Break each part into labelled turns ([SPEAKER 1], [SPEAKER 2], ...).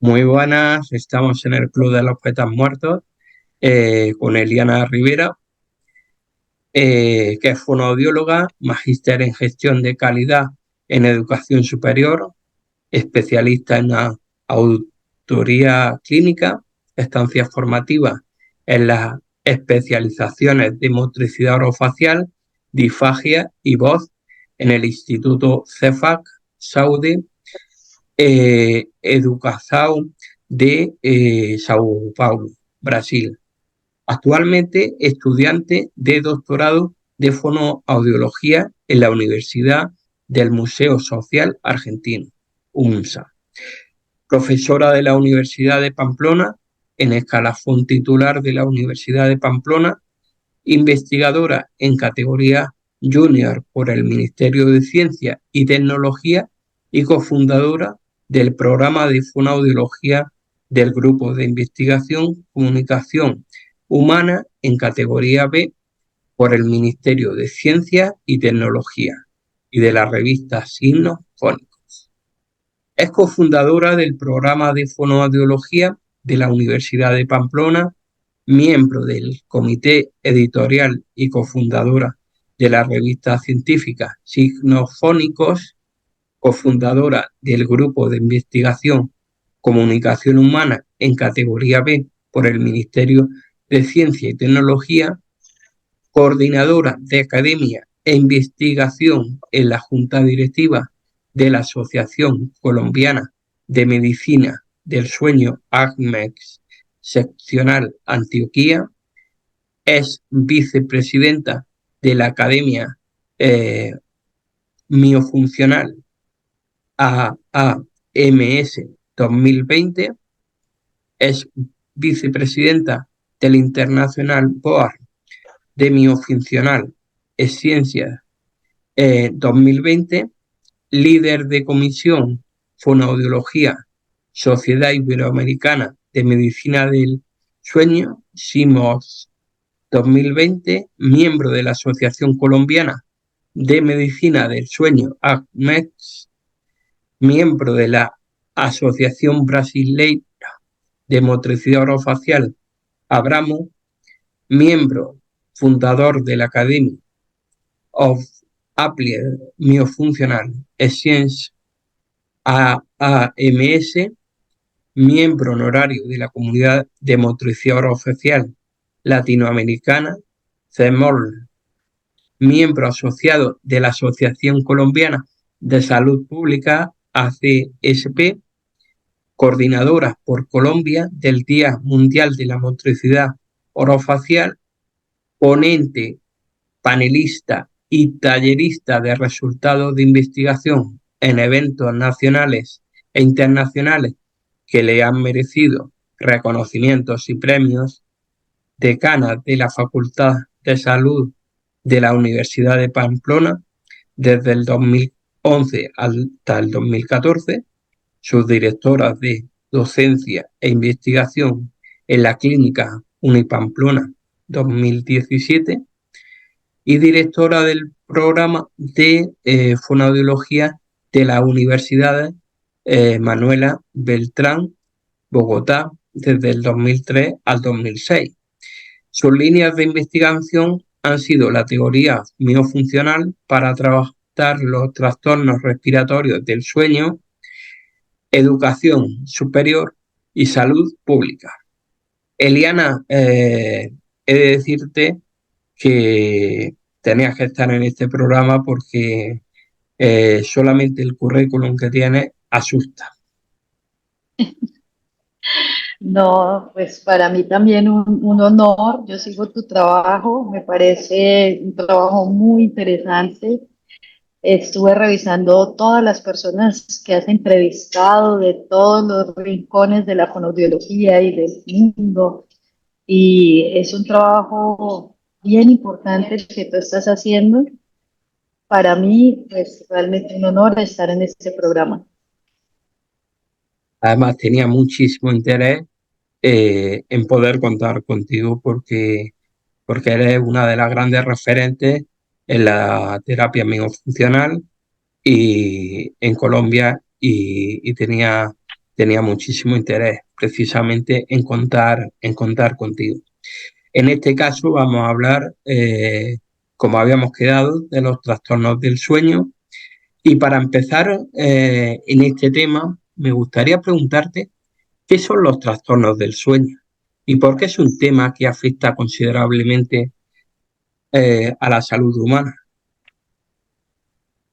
[SPEAKER 1] Muy buenas, estamos en el Club de los Poetas Muertos con Eliana Rivera, que es fonoaudióloga, magíster en gestión de calidad en educación superior, especialista en la auditoría clínica, estancias formativas en las especializaciones de motricidad orofacial, disfagia y voz en el Instituto CEFAC Saudi, Educação de Sao Paulo, Brasil. Actualmente estudiante de doctorado de fonoaudiología en la Universidad del Museo Social Argentino, UMSA. Profesora de la Universidad de Pamplona, en escalafón titular de la Universidad de Pamplona, investigadora en categoría junior por el Ministerio de Ciencia y Tecnología y cofundadora del programa de fonoaudiología del Grupo de Investigación Comunicación Humana en categoría B por el Ministerio de Ciencia y Tecnología y de la revista Signos Fónicos. Es cofundadora del programa de fonoaudiología de la Universidad de Pamplona, miembro del comité editorial y cofundadora de la revista científica Signos Fónicos, cofundadora del grupo de investigación Comunicación Humana en categoría B por el Ministerio de Ciencia y Tecnología, coordinadora de academia e investigación en la Junta Directiva de la Asociación Colombiana de Medicina del Sueño ACMEX Seccional Antioquia, es vicepresidenta de la Academia Miofuncional AAMS 2020, es vicepresidenta del International Board de Miofuncional Ciencias 2020, líder de comisión Fonoaudiología, Sociedad Iberoamericana de Medicina del Sueño, SIMOS 2020, miembro de la Asociación Colombiana de Medicina del Sueño, ACMEX, miembro de la Asociación Brasileira de Motricidad Orofacial, ABRAMO, miembro fundador de la Academy of Applied Miofunctional Science AAMS, miembro honorario de la Comunidad de Motricidad Orofacial Latinoamericana, CEMOL, miembro asociado de la Asociación Colombiana de Salud Pública, ACSP, coordinadora por Colombia del Día Mundial de la Motricidad Orofacial, ponente, panelista y tallerista de resultados de investigación en eventos nacionales e internacionales que le han merecido reconocimientos y premios, decana de la Facultad de Salud de la Universidad de Pamplona desde el 2011 hasta el 2014, subdirectora de docencia e investigación en la Clínica Unipamplona 2017 y directora del programa de fonoaudiología de la Universidad Manuela Beltrán, Bogotá, desde el 2003 al 2006. Sus líneas de investigación han sido la teoría miofuncional para tratar los trastornos respiratorios del sueño, educación superior y salud pública. Eliana, he de decirte que tenías que estar en este programa porque solamente el currículum que tienes asusta.
[SPEAKER 2] No, pues para mí también un honor. Yo sigo tu trabajo, me parece un trabajo muy interesante. Estuve revisando todas las personas que has entrevistado de todos los rincones de la fonoaudiología y del mundo, y es un trabajo bien importante el que tú estás haciendo. Para mí, pues realmente un honor estar en este programa.
[SPEAKER 1] Además, tenía muchísimo interés en poder contar contigo porque eres una de las grandes referentes en la terapia miofuncional y en Colombia y tenía tenía muchísimo interés precisamente en contar contigo. En este caso vamos a hablar, como habíamos quedado, de los trastornos del sueño. Y para empezar en este tema, me gustaría preguntarte qué son los trastornos del sueño y por qué es un tema que afecta considerablemente a la salud humana.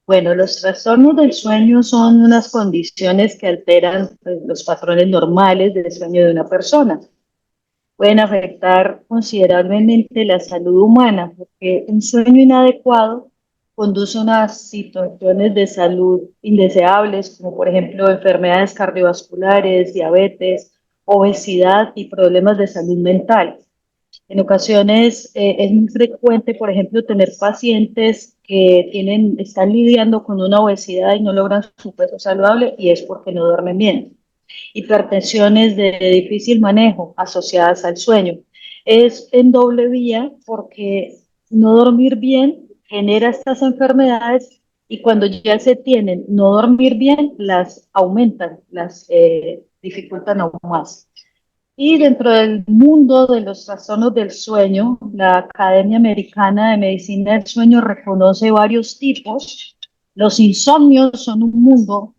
[SPEAKER 2] Bueno, los trastornos del sueño son unas condiciones que alteran pues, los patrones normales del sueño de una persona. Pueden afectar considerablemente la salud humana, porque un sueño inadecuado conduce a unas situaciones de salud indeseables, como por ejemplo enfermedades cardiovasculares, diabetes, obesidad y problemas de salud mental. En ocasiones es muy frecuente, por ejemplo, tener pacientes que están lidiando con una obesidad y no logran su peso saludable y es porque no duermen bien. Hipertensiones de difícil manejo asociadas al sueño. Es en doble vía porque no dormir bien genera estas enfermedades y cuando ya se tienen no dormir bien, las aumentan, las dificultan aún más. Y dentro del mundo de los trastornos del sueño, la Academia Americana de Medicina del Sueño reconoce varios tipos. Los insomnios son un mundo,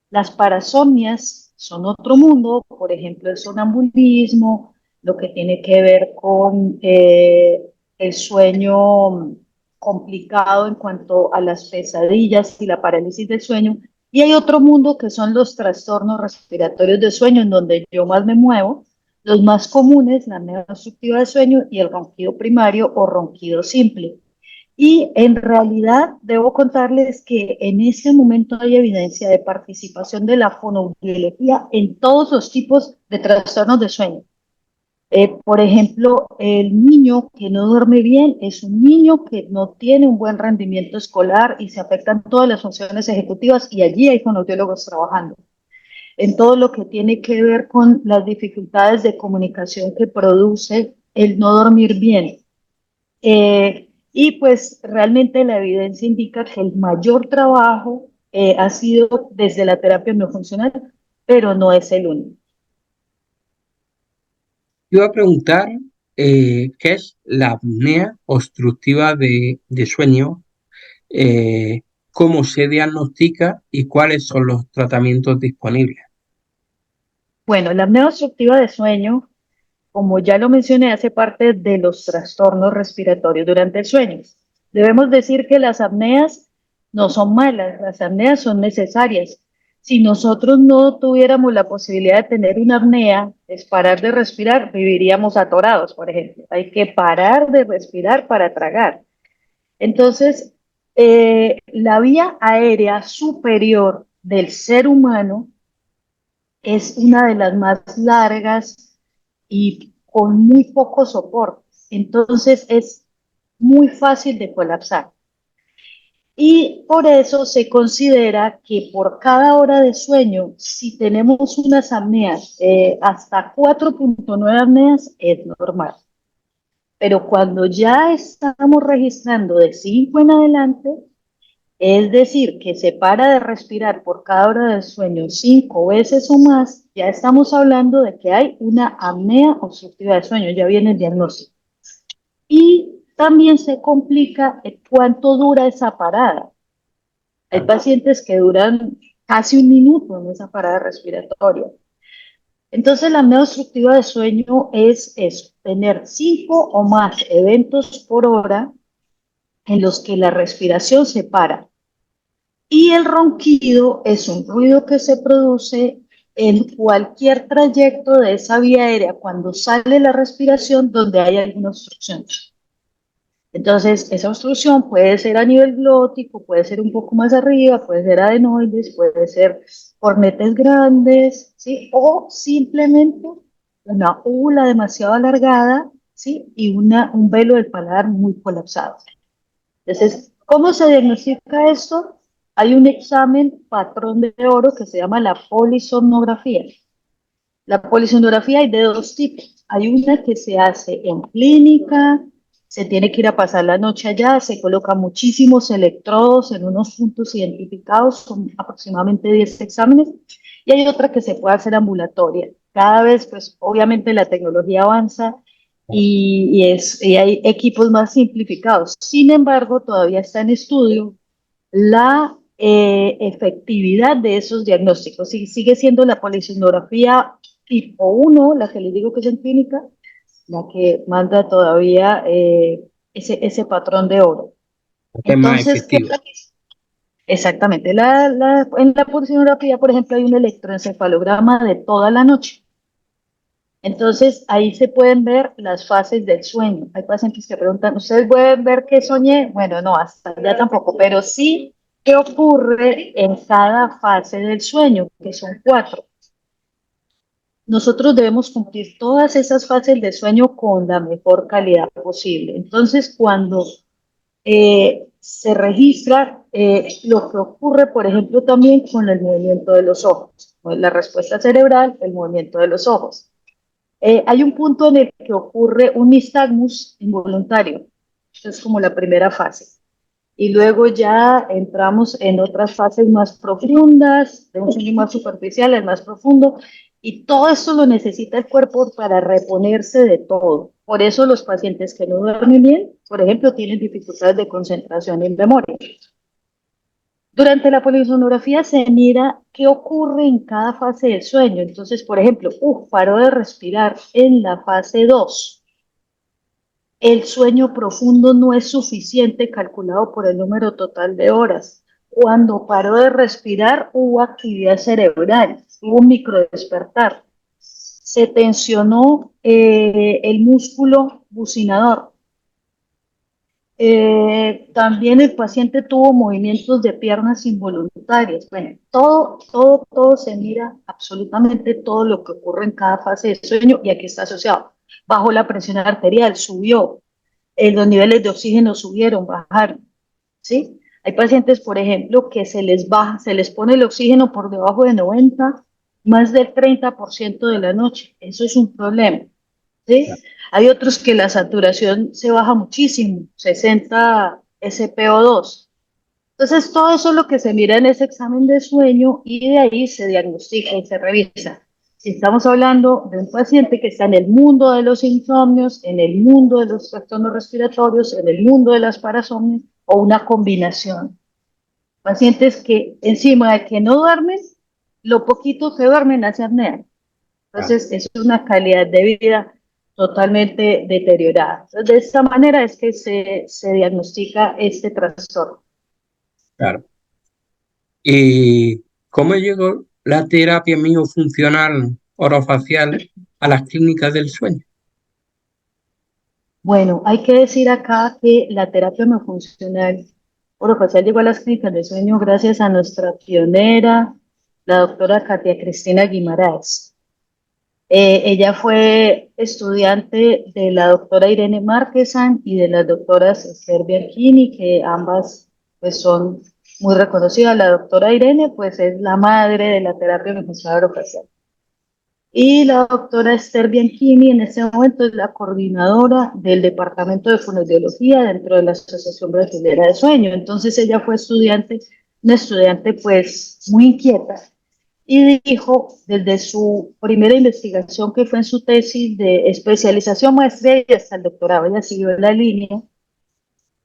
[SPEAKER 2] las parasomnias son otro mundo, por ejemplo, el sonambulismo, lo que tiene que ver con el sueño complicado en cuanto a las pesadillas y la parálisis del sueño. Y hay otro mundo que son los trastornos respiratorios de sueño, en donde yo más me muevo. Los más comunes, la apnea obstructiva de sueño y el ronquido primario o ronquido simple. Y en realidad debo contarles que en ese momento hay evidencia de participación de la fonoaudiología en todos los tipos de trastornos de sueño. Por ejemplo, el niño que no duerme bien es un niño que no tiene un buen rendimiento escolar y se afectan todas las funciones ejecutivas y allí hay fonoaudiólogos trabajando. En todo lo que tiene que ver con las dificultades de comunicación que produce el no dormir bien. Y pues realmente la evidencia indica que el mayor trabajo ha sido desde la terapia no funcional, pero no es el único.
[SPEAKER 1] Iba a preguntar qué es la apnea obstructiva de sueño, cómo se diagnostica y cuáles son los tratamientos disponibles.
[SPEAKER 2] Bueno, la apnea obstructiva de sueño, como ya lo mencioné, hace parte de los trastornos respiratorios durante el sueño. Debemos decir que las apneas no son malas, las apneas son necesarias. Si nosotros no tuviéramos la posibilidad de tener una apnea, es parar de respirar, viviríamos atorados, por ejemplo. Hay que parar de respirar para tragar. Entonces, la vía aérea superior del ser humano es una de las más largas y con muy poco soporte. Entonces es muy fácil de colapsar. Y por eso se considera que por cada hora de sueño, si tenemos unas apneas, hasta 4.9 apneas es normal. Pero cuando ya estamos registrando de 5 en adelante, es decir, que se para de respirar por cada hora de sueño 5 veces o más, ya estamos hablando de que hay una apnea obstructiva de sueño, ya viene el diagnóstico. Y también se complica cuánto dura esa parada. Hay pacientes que duran casi un minuto en esa parada respiratoria. Entonces, la apnea obstructiva de sueño es eso, tener 5 o más eventos por hora en los que la respiración se para. Y el ronquido es un ruido que se produce en cualquier trayecto de esa vía aérea cuando sale la respiración donde hay alguna obstrucción. Entonces, esa obstrucción puede ser a nivel glótico, puede ser un poco más arriba, puede ser adenoides, puede ser cornetes grandes, ¿sí? O simplemente una úvula demasiado alargada, ¿sí? Y un velo del paladar muy colapsado. Entonces, ¿cómo se diagnostica esto? Hay un examen patrón de oro que se llama la polisomnografía. La polisomnografía hay de dos tipos. Hay una que se hace en clínica, se tiene que ir a pasar la noche allá, se colocan muchísimos electrodos en unos puntos identificados, son aproximadamente 10 exámenes, y hay otra que se puede hacer ambulatoria. Cada vez, pues obviamente la tecnología avanza y hay equipos más simplificados. Sin embargo, todavía está en estudio la efectividad de esos diagnósticos. Y sigue siendo la polisonografía tipo 1, la que les digo que es en clínica, la que manda todavía ese patrón de oro.
[SPEAKER 1] Es más
[SPEAKER 2] Entonces, ¿qué?
[SPEAKER 1] efectivo.
[SPEAKER 2] Exactamente. En la pulsionografía, por ejemplo, hay un electroencefalograma de toda la noche. Entonces, ahí se pueden ver las fases del sueño. Hay pacientes que preguntan, ¿ustedes pueden ver qué soñé? Bueno, no, hasta ya tampoco, pero sí qué ocurre en cada fase del sueño, que son 4. Nosotros debemos cumplir todas esas fases del sueño con la mejor calidad posible. Entonces, cuando se registra lo que ocurre, por ejemplo, también con el movimiento de los ojos, la respuesta cerebral, el movimiento de los ojos. Hay un punto en el que ocurre un nistagmus involuntario, esa es como la primera fase. Y luego ya entramos en otras fases más profundas, de un sueño más superficial al más profundo, y todo esto lo necesita el cuerpo para reponerse de todo. Por eso los pacientes que no duermen bien, por ejemplo, tienen dificultades de concentración y memoria. Durante la polisonografía se mira qué ocurre en cada fase del sueño. Entonces, por ejemplo, paró de respirar en la fase 2. El sueño profundo no es suficiente calculado por el número total de horas. Cuando paró de respirar, hubo actividad cerebral, hubo un microdespertar. Se tensionó el músculo bucinador. También el paciente tuvo movimientos de piernas involuntarias. Bueno, todo se mira, absolutamente todo lo que ocurre en cada fase de sueño y aquí está asociado. Bajó la presión arterial, subió, los niveles de oxígeno subieron, bajaron, ¿sí? Hay pacientes, por ejemplo, que se les baja, se les pone el oxígeno por debajo de 90, más del 30% de la noche. Eso es un problema, ¿sí? Hay otros que la saturación se baja muchísimo, 60 SpO2. Entonces, todo eso es lo que se mira en ese examen de sueño y de ahí se diagnostica y se revisa. Si estamos hablando de un paciente que está en el mundo de los insomnios, en el mundo de los trastornos respiratorios, en el mundo de las parasomnias o una combinación. Pacientes que encima de que no duermen, lo poquito que duermen hace apnea.
[SPEAKER 1] Claro,
[SPEAKER 2] Entonces, es una calidad de vida totalmente deteriorada. Entonces, de esta manera es que se diagnostica este trastorno.
[SPEAKER 1] claro. ¿Y cómo llegó la terapia miofuncional orofacial a las clínicas del sueño?
[SPEAKER 2] Bueno, hay que decir acá que la terapia no funcional orofacial llegó a las clínicas de sueño gracias a nuestra pionera, la doctora Katia Cristina Guimaraes. Ella fue estudiante de la doctora Irene Márquezan y de las doctoras Esther Bianchini, que ambas pues, son muy reconocidas. La doctora Irene pues, es la madre de la terapia miofuncional orofacial. Y la doctora Esther Bianchini en este momento es la coordinadora del Departamento de Fonoaudiología dentro de la Asociación Brasileña de Sueño. Entonces ella fue una estudiante pues muy inquieta y dijo desde su primera investigación que fue en su tesis de especialización, maestría y hasta el doctorado, ella siguió la línea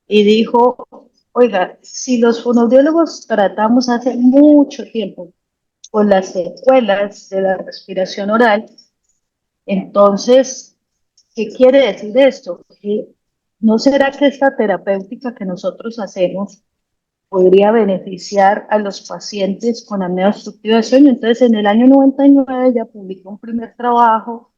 [SPEAKER 2] y dijo, oiga, si los fonoaudiólogos tratamos hace mucho tiempo con las secuelas de la respiración oral, entonces, ¿qué quiere decir esto? Que ¿no será que esta terapéutica que nosotros hacemos podría beneficiar a los pacientes con apnea obstructiva de sueño? Entonces, en el año 99 ya publicó un primer trabajo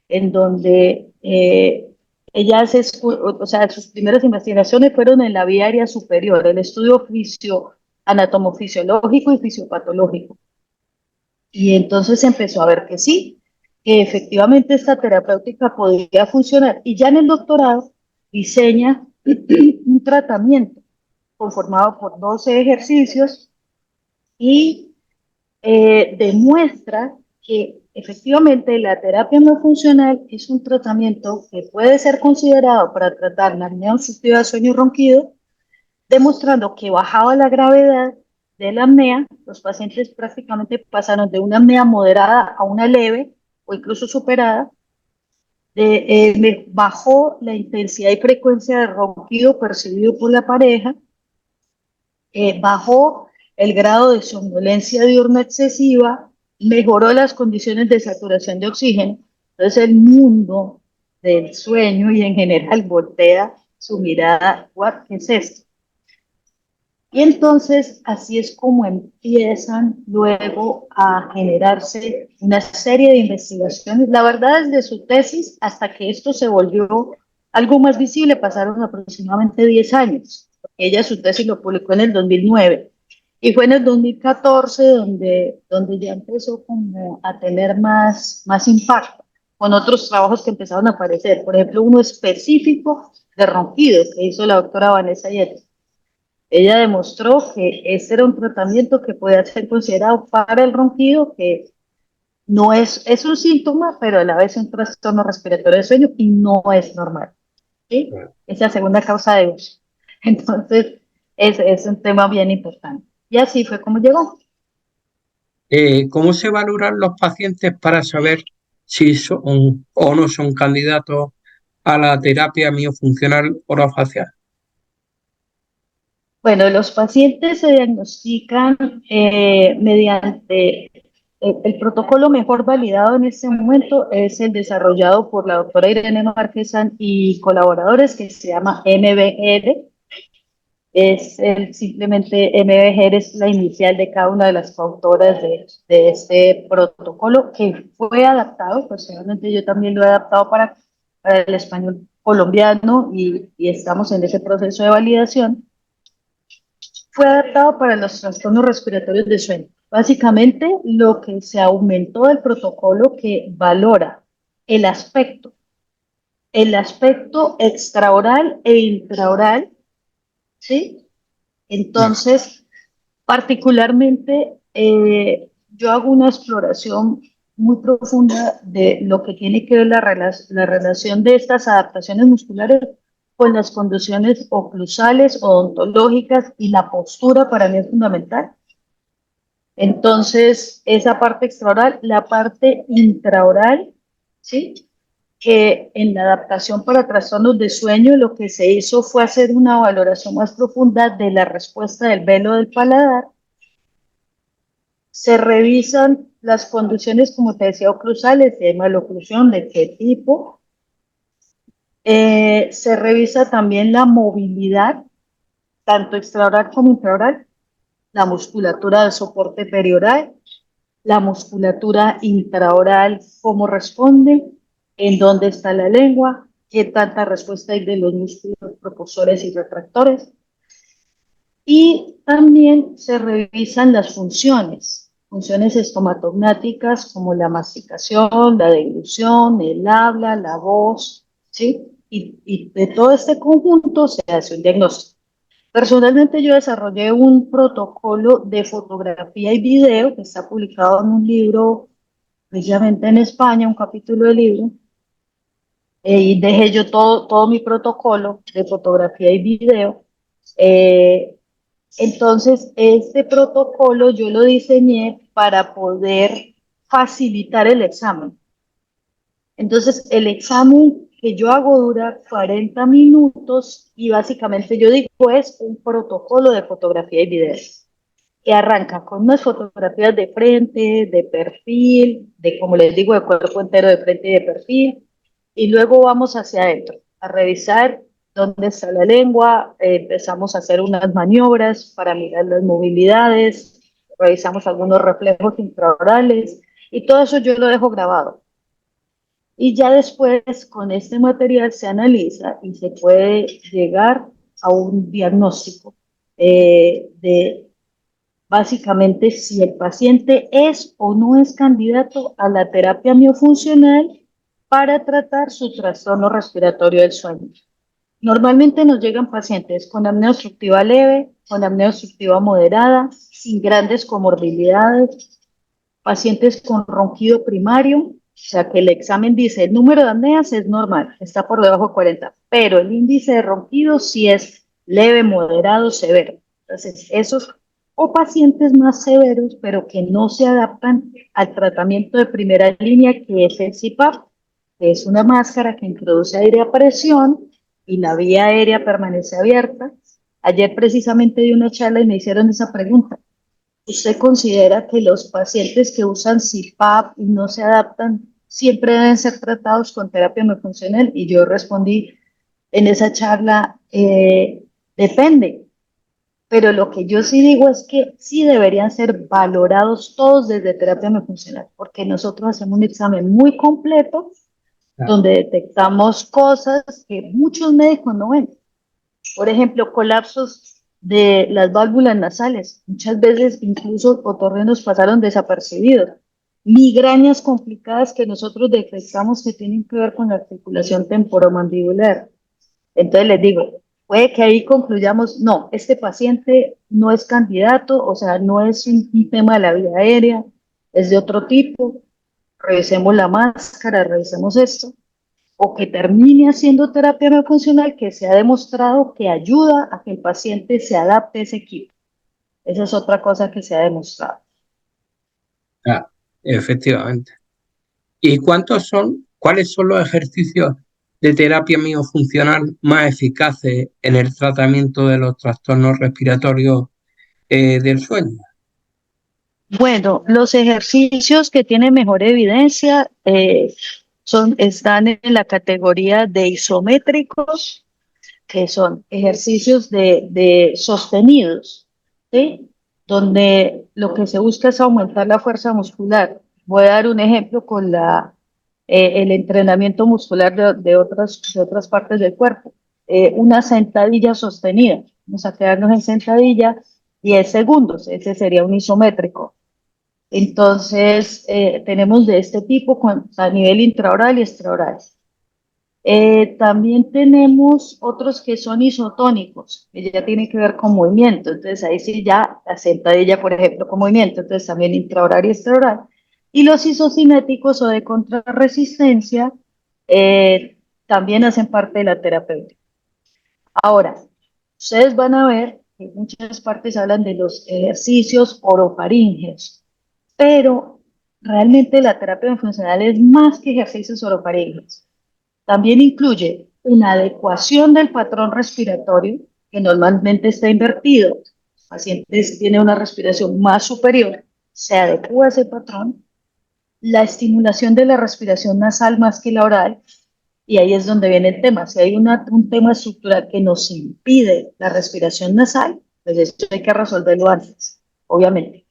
[SPEAKER 2] en donde ella hace, o sea, sus primeras investigaciones fueron en la vía aérea superior, el estudio anatomofisiológico y fisiopatológico. Y entonces empezó a ver que sí, que efectivamente esta terapéutica podía funcionar. Y ya en el doctorado diseña un tratamiento conformado por 12 ejercicios y demuestra que efectivamente la terapia no funcional es un tratamiento que puede ser considerado para tratar la apnea obstructiva de sueño y ronquido, demostrando que bajaba la gravedad de la apnea, los pacientes prácticamente pasaron de una apnea moderada a una leve o incluso superada. Bajó la intensidad y frecuencia de ronquido percibido por la pareja, bajó el grado de somnolencia diurna excesiva, mejoró las condiciones de saturación de oxígeno. Entonces el mundo del sueño y en general voltea su mirada, ¿qué es esto? Y entonces así es como empiezan luego a generarse una serie de investigaciones. La verdad, desde su tesis hasta que esto se volvió algo más visible pasaron aproximadamente 10 años. Ella su tesis lo publicó en el 2009 y fue en el 2014 donde ya empezó como a tener más impacto con otros trabajos que empezaron a aparecer. Por ejemplo, uno específico de ronquido que hizo la doctora Vanessa Yeti. Ella demostró que ese era un tratamiento que puede ser considerado para el ronquido, que no es un síntoma, pero a la vez un trastorno respiratorio de sueño y no es normal. ¿Sí? Es la segunda causa de uso. Entonces, es un tema bien importante. Y así fue como llegó.
[SPEAKER 1] ¿Cómo se valoran los pacientes para saber si son o no son candidatos a la terapia miofuncional orofacial?
[SPEAKER 2] Bueno, los pacientes se diagnostican mediante el protocolo mejor validado en este momento es el desarrollado por la doctora Irene Marquesan y colaboradores que se llama MBGR. Simplemente MBGR es la inicial de cada una de las coautoras de este protocolo que fue adaptado, personalmente yo también lo he adaptado para el español colombiano y estamos en ese proceso de validación. Fue adaptado para los trastornos respiratorios de sueño. Básicamente, lo que se aumentó del protocolo que valora el aspecto extraoral e intraoral, ¿sí? Entonces, particularmente, yo hago una exploración muy profunda de lo que tiene que ver la relación de estas adaptaciones musculares con las condiciones oclusales, odontológicas y la postura para mí es fundamental. Entonces, esa parte extraoral, la parte intraoral, ¿sí? Que en la adaptación para trastornos de sueño lo que se hizo fue hacer una valoración más profunda de la respuesta del velo del paladar. Se revisan las condiciones, como te decía, oclusales, si hay maloclusión, de qué tipo. Se revisa también la movilidad, tanto extraoral como intraoral, la musculatura de soporte perioral, la musculatura intraoral, cómo responde, en dónde está la lengua, qué tanta respuesta hay de los músculos propulsores y retractores. Y también se revisan las funciones estomatognáticas como la masticación, la deglución, el habla, la voz, ¿sí? Y de todo este conjunto se hace un diagnóstico. Personalmente yo desarrollé un protocolo de fotografía y video que está publicado en un libro, precisamente en España, un capítulo del libro, y dejé yo todo mi protocolo de fotografía y video. Eh, entonces, este protocolo yo lo diseñé para poder facilitar el examen. Entonces, el examen que yo hago dura 40 minutos y básicamente yo digo es un protocolo de fotografía y video que arranca con unas fotografías de frente, de perfil, de como les digo, de cuerpo entero de frente y de perfil, y luego vamos hacia adentro a revisar dónde está la lengua, empezamos a hacer unas maniobras para mirar las movilidades, revisamos algunos reflejos intraorales, y todo eso yo lo dejo grabado. Y ya después con este material se analiza y se puede llegar a un diagnóstico de básicamente si el paciente es o no es candidato a la terapia miofuncional para tratar su trastorno respiratorio del sueño. Normalmente nos llegan pacientes con apnea obstructiva leve, con apnea obstructiva moderada, sin grandes comorbilidades, pacientes con ronquido primario, o sea que el examen dice el número de apneas es normal, está por debajo de 40, pero el índice de ronquido sí es leve, moderado, severo. Entonces, esos o pacientes más severos, pero que no se adaptan al tratamiento de primera línea, que es el CPAP, que es una máscara que introduce aire a presión y la vía aérea permanece abierta. Ayer precisamente di una charla y me hicieron esa pregunta. ¿Usted considera que los pacientes que usan CPAP y no se adaptan siempre deben ser tratados con terapia no funcional? Y yo respondí en esa charla, depende, pero lo que yo sí digo es que sí deberían ser valorados todos desde terapia no funcional, porque nosotros hacemos un examen muy completo
[SPEAKER 1] Claro,
[SPEAKER 2] donde detectamos cosas que muchos médicos no ven. Por ejemplo, colapsos de las válvulas nasales. Muchas veces incluso otorrinos pasaron desapercibidos. Migrañas complicadas que nosotros detectamos que tienen que ver con la articulación temporomandibular. Entonces les digo, puede que ahí concluyamos, no, este paciente no es candidato, o sea, no es un tema de la vía aérea, es de otro tipo, revisemos la máscara, revisemos esto, o que termine haciendo terapia no funcional que se ha demostrado que ayuda a que el paciente se adapte a ese equipo. Esa es otra cosa que se ha demostrado.
[SPEAKER 1] claro, efectivamente. ¿Y cuáles son los ejercicios de terapia miofuncional más eficaces en el tratamiento de los trastornos respiratorios del sueño?
[SPEAKER 2] Bueno, los ejercicios que tienen mejor evidencia están en la categoría de isométricos, que son ejercicios de sostenidos, ¿sí? Donde lo que se busca es aumentar la fuerza muscular. Voy a dar un ejemplo con el entrenamiento muscular de otras partes del cuerpo. Una sentadilla sostenida. Vamos a quedarnos en sentadilla 10 segundos. Ese sería un isométrico. Entonces, tenemos de este tipo a nivel intraoral y extraoral. También tenemos otros que son isotónicos, que ya tienen que ver con movimiento. Entonces, ahí sí ya la sentadilla, por ejemplo, con movimiento. Entonces, también intraoral y extraoral. Y los isocinéticos o de contrarresistencia eh, también hacen parte de la terapéutica. Ahora, ustedes van a ver que en muchas partes hablan de los ejercicios orofaringeos, pero realmente la terapia funcional es más que ejercicios orofaringeos. También incluye una adecuación del patrón respiratorio, que normalmente está invertido. El paciente tiene una respiración más superior, se adecua a ese patrón. La estimulación de la respiración nasal más que la oral, y ahí es donde viene el tema. Si hay un tema estructural que nos impide la respiración nasal, pues eso hay que resolverlo antes, obviamente.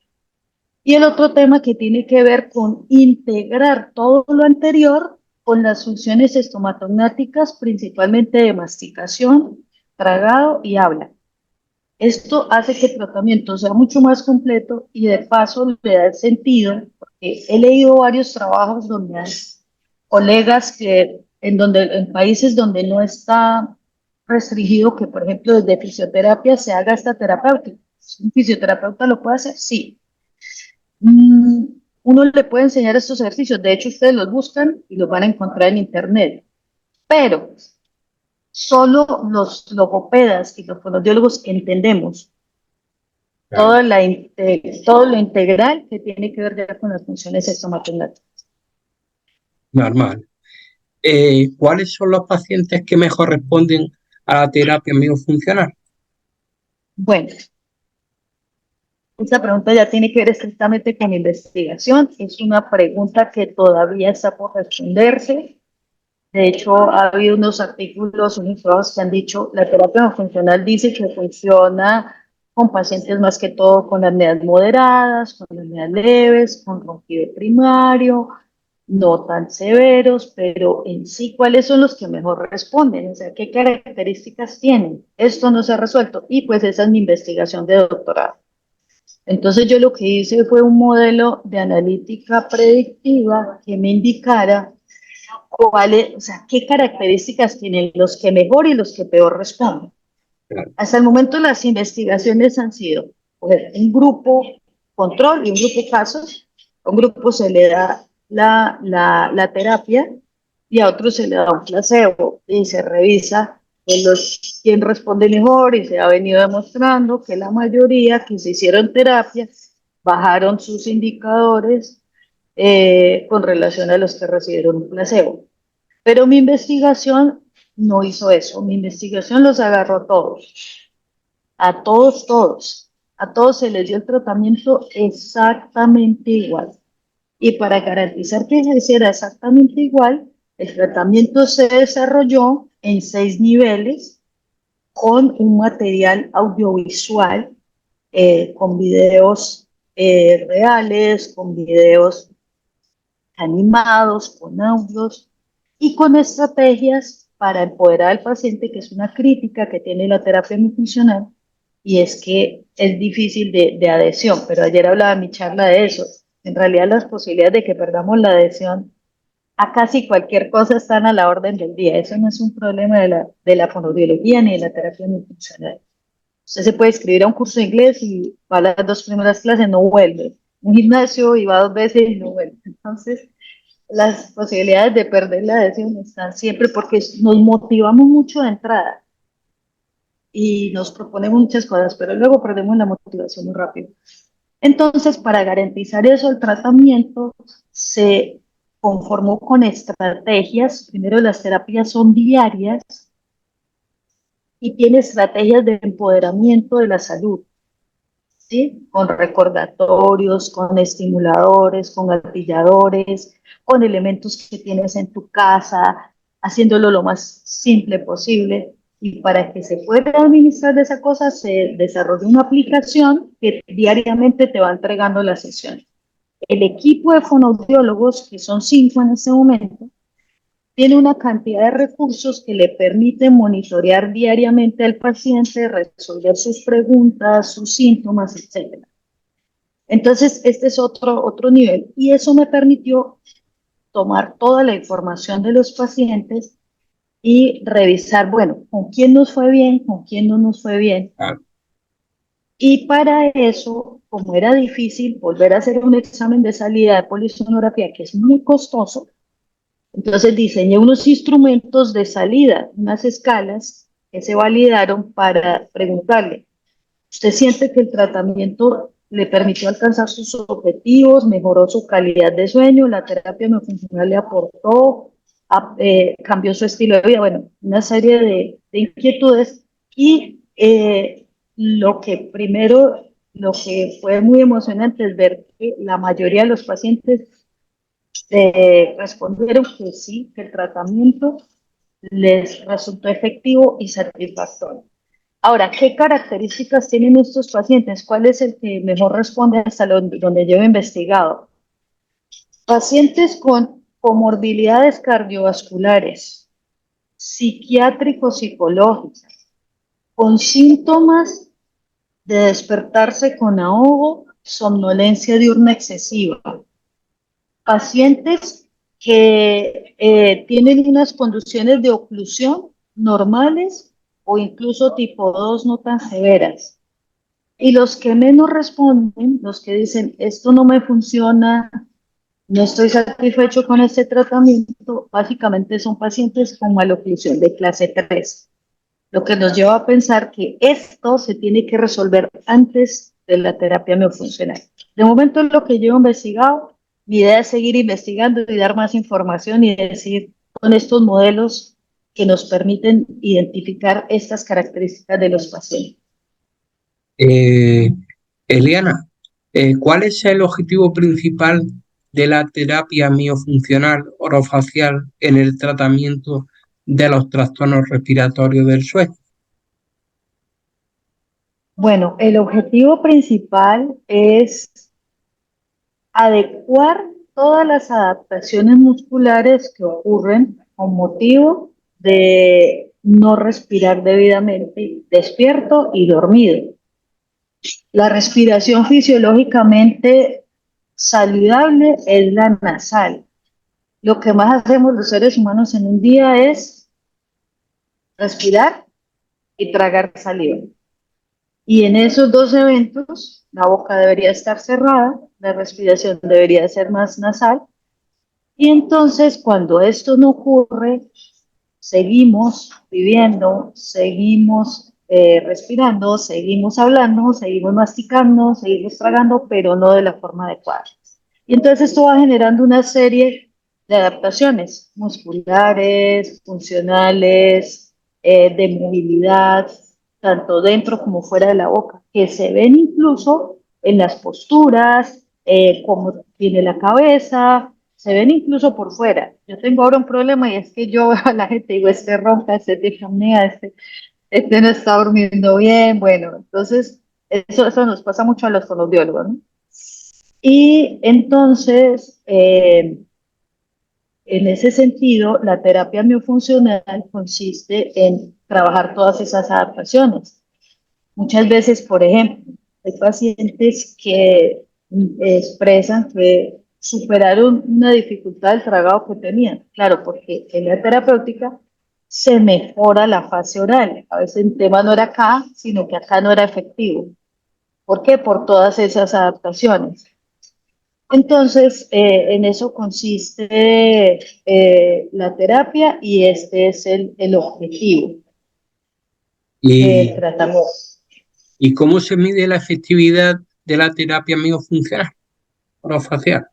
[SPEAKER 2] Y el otro tema que tiene que ver con integrar todo lo anterior con las funciones estomatognáticas, principalmente de masticación, tragado y habla. Esto hace que el tratamiento sea mucho más completo y de paso le da el sentido, porque he leído varios trabajos donde hay colegas en países donde no está restringido que, por ejemplo, desde fisioterapia se haga esta terapéutica. ¿Un fisioterapeuta lo puede hacer? Sí. Mm, Uno le puede enseñar estos ejercicios, de hecho ustedes los buscan y los van a encontrar en internet, pero solo los logopedas y los fonoaudiólogos entendemos
[SPEAKER 1] Claro,
[SPEAKER 2] todo lo integral que tiene que ver ya con las funciones estomatognáticas.
[SPEAKER 1] normal. ¿Cuáles son los pacientes que mejor responden a la terapia miofuncional?
[SPEAKER 2] Bueno, esta pregunta ya tiene que ver estrictamente con investigación, es una pregunta que todavía está por responderse. De hecho, ha habido unos artículos, unos trabajos que han dicho, la terapia no funcional dice que funciona con pacientes más que todo con apneas moderadas, con apneas leves, con ronquido primario, no tan severos, pero en sí, ¿cuáles son los que mejor responden? O sea, ¿qué características tienen? Esto no se ha resuelto y pues esa es mi investigación de doctorado. Entonces yo lo que hice fue un modelo de analítica predictiva que me indicara o sea, qué características tienen los que mejor y los que peor responden.
[SPEAKER 1] Claro,
[SPEAKER 2] Hasta el momento las investigaciones han sido pues, un grupo control y un grupo casos. A un grupo se le da la terapia y a otro se le da un placebo y se revisa Quien responde mejor y se ha venido demostrando que la mayoría que se hicieron terapia bajaron sus indicadores con relación a los que recibieron un placebo. Pero mi investigación no hizo eso, mi investigación los agarró todos, a todos, todos. A todos se les dio el tratamiento exactamente igual. Y para garantizar que se hiciera exactamente igual, el tratamiento se desarrolló en 6 niveles con un material audiovisual, con videos reales, con videos animados, con audios y con estrategias para empoderar al paciente, que es una crítica que tiene la terapia no funcional, y es que es difícil de adhesión, pero ayer hablaba en mi charla de eso. En realidad las posibilidades de que perdamos la adhesión a casi cualquier cosa están a la orden del día. Eso no es un problema de la fonoaudiología ni de la terapia no funcional. Usted se puede inscribir a un curso de inglés y va a las 2 primeras clases, no vuelve. Un gimnasio y va 2 veces y no vuelve. Entonces, las posibilidades de perder la adhesión están siempre porque nos motivamos mucho de entrada y nos proponemos muchas cosas, pero luego perdemos la motivación muy rápido. Entonces, para garantizar eso, el tratamiento se conformó con estrategias. Primero, las terapias son diarias y tiene estrategias de empoderamiento de la salud, ¿sí? Con recordatorios, con estimuladores, con gatilladores, con elementos que tienes en tu casa, haciéndolo lo más simple posible. Y para que se pueda administrar de esa cosa, se desarrolla una aplicación que diariamente te va entregando las sesiones. El equipo de fonoaudiólogos, que son 5 en este momento, tiene una cantidad de recursos que le permiten monitorear diariamente al paciente, resolver sus preguntas, sus síntomas, etc. Entonces, este es otro nivel. Y eso me permitió tomar toda la información de los pacientes y revisar, bueno, con quién nos fue bien, con quién no nos fue bien.
[SPEAKER 1] Claro.
[SPEAKER 2] Y para eso, como era difícil volver a hacer un examen de salida de polisonografía, que es muy costoso, entonces diseñé unos instrumentos de salida, unas escalas que se validaron para preguntarle, ¿usted siente que el tratamiento le permitió alcanzar sus objetivos, mejoró su calidad de sueño, la terapia no funcional le aportó, cambió su estilo de vida? Bueno, una serie de inquietudes y lo que fue muy emocionante es ver que la mayoría de los pacientes respondieron que sí, que el tratamiento les resultó efectivo y satisfactorio. Ahora, ¿qué características tienen estos pacientes? ¿Cuál es el que mejor responde hasta donde yo he investigado? Pacientes con comorbilidades cardiovasculares, psiquiátricos, psicológicos, con síntomas de despertarse con ahogo, somnolencia diurna excesiva, pacientes que tienen unas condiciones de oclusión normales o incluso tipo 2 no tan severas. Y los que menos responden, los que dicen, esto no me funciona, no estoy satisfecho con este tratamiento, básicamente son pacientes con maloclusión de clase 3, lo que nos lleva a pensar que esto se tiene que resolver antes de la terapia miofuncional. De momento es lo que yo he investigado. Mi idea es seguir investigando y dar más información y decir con estos modelos que nos permiten identificar estas características de los pacientes.
[SPEAKER 1] Eh, Eliana, ¿cuál es el objetivo principal de la terapia miofuncional orofacial en el tratamiento de los trastornos respiratorios del sueño?
[SPEAKER 2] Bueno, el objetivo principal es adecuar todas las adaptaciones musculares que ocurren con motivo de no respirar debidamente despierto y dormido. La respiración fisiológicamente saludable es la nasal. Lo que más hacemos los seres humanos en un día es respirar y tragar saliva. Y en esos dos eventos, la boca debería estar cerrada, la respiración debería ser más nasal. Y entonces, cuando esto no ocurre, seguimos viviendo, seguimos respirando, seguimos hablando, seguimos masticando, seguimos tragando, pero no de la forma adecuada. Y entonces esto va generando una serie de adaptaciones musculares, funcionales, de movilidad, tanto dentro como fuera de la boca, que se ven incluso en las posturas, cómo tiene la cabeza, se ven incluso por fuera. Yo tengo ahora un problema y es que yo veo a la gente y digo, este ronca, este tiene apnea, este no está durmiendo bien. Bueno, entonces eso nos pasa mucho a los fonoaudiólogos, ¿no? Y entonces, en ese sentido, la terapia miofuncional consiste en trabajar todas esas adaptaciones. Muchas veces, por ejemplo, hay pacientes que expresan que superaron una dificultad del tragado que tenían. Claro, porque en la terapéutica se mejora la fase oral. A veces el tema no era acá, sino que acá no era efectivo. ¿Por qué? Por todas esas adaptaciones. Entonces, en eso consiste la terapia y este es el objetivo del
[SPEAKER 1] ¿Y,
[SPEAKER 2] tratamiento.
[SPEAKER 1] y cómo se mide la efectividad de la terapia miofuncional orofacial?